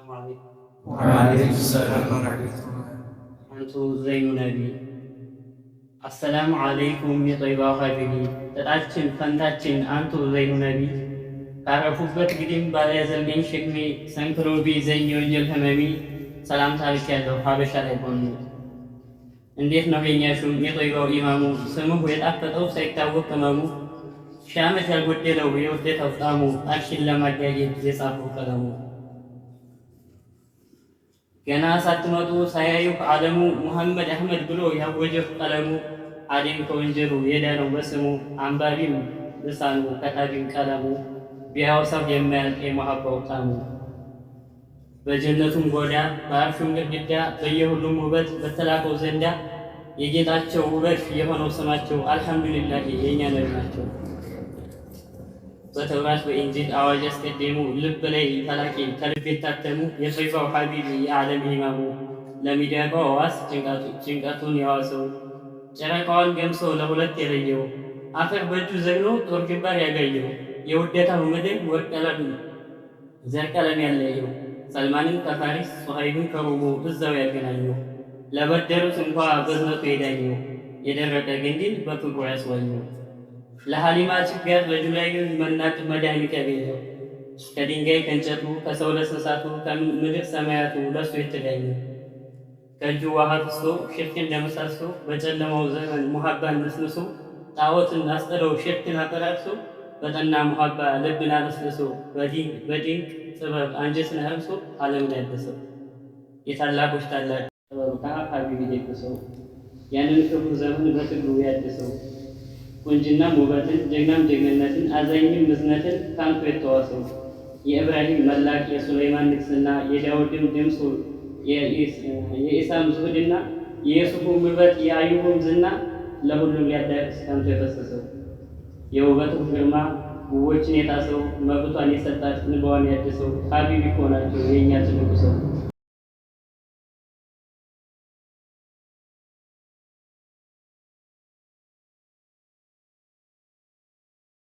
عليكم. وعليكم السلام ورحمة الله. አንቱ ዘይኑ ነቢ አሰላሙ አለይኩም የጠይባ ሀቢቢ ተጣችን ፈንታችን አንቱ ዘይኑ ነቢ ካረፉበት ግድም ባለያዘልኝ ሸክሜ ሰንክሮ ቢይዘኝ የወንጀል ህመሚ ሰላምታ ልኬያለሁ ሀበሻ ላይ ሆኑ። እንዴት ነው የኛ ሹም የጠይባው ኢማሙ ስምሁ የጣፈጠው ሳይታወቅ ህመሙ ሺህ ዓመት ያልጎደለው የውዴታው ጣዕሙ አርሽን ለማጋየት የጻፈው ቀለሙ ገና ሳትመጡ ሳያዩ ዓለሙ ሙሐመድ አህመድ ብሎ ያወጀው ቀለሙ አዴም ከወንጀሉ የዳነው በስሙ አንባቢም ልሳኑ ከታቢም ቀለሙ ቢያወሳው የማያልቅ የመሐባው ጣዕሙ በጀነቱም ጎዳ በአርሹም ግድግዳ በየሁሉም ውበት በተላከው ዘንዳ የጌጣቸው ውበት የሆነው ስማቸው አልሐምዱሊላህ የእኛ ነቢ ናቸው። በተውራት በኢንጂል አዋጅ አስቀደሙ ልብ ላይ ተላቂ ከልብ የታተሙ የጠይባው ሀቢቢ የዓለም ኢማሙ ለሚዳቋው ዋስ ጭንቀቱን ያዋሰው ጨረቃዋን ገምሶ ለሁለት የለየው አፈር በእጁ ዘግኖ ጦር ግንባር ያጋየው የውዴታው ምድር ወርቅ ቀለም ዘር ቀለም ያለየው ሰልማንን ከፋሪስ ሱሀይብን ከሩሙ እዛው ያገናኘው ለበደሉት እንኳ በዝነቱ የዳኘው የደረቀ ግንድን በፍቅሩ ያስዋኘው ለሐሊማ ችግር ለጁላይ መናቅ መድኃኒት ያገኘው ከድንጋይ ከእንጨቱ ከሰው ለእንስሳቱ ከምድር ሰማያቱ ለሱ የተገኘ ከእጁ ውሃ ፍሶ ሽርክን ደመሳሶ በጨለማው ዘመን ሙሐባን ነስንሶ ጣዖትን አስጥለው ሽርክን አፈራርሶ በጠና ሙሐባ ልብን አለስልሶ በድንቅ ጥበብ አንጀትን አርሶ ዓለምን ያደሰው የታላቆች ታላቅ ጥበብ ሀቢቢ ደግሰው ያንን ክቡር ዘመን በትግሉ ያድሰው ቁንጅናም ውበትን ጀግናም ጀግንነትን አዛኝም ምዝነትን ካንቱ የተዋሰው የኢብራሂም መላክ የሱለይማን ንግስና የዳውድም ድምፁ የኢሳም ዙህድና የዩሱፍም ውበት የአዩብም ዝና ለሁሉም ሊያዳርስ ካንቱ የፈሰሰው የውበቱ ግርማ ውቦችን የጣሰው መብቷን የሰጣት ንባዋን ያድሰው ሀቢቢ ሆናቸው የእኛ ትልቁ ሰው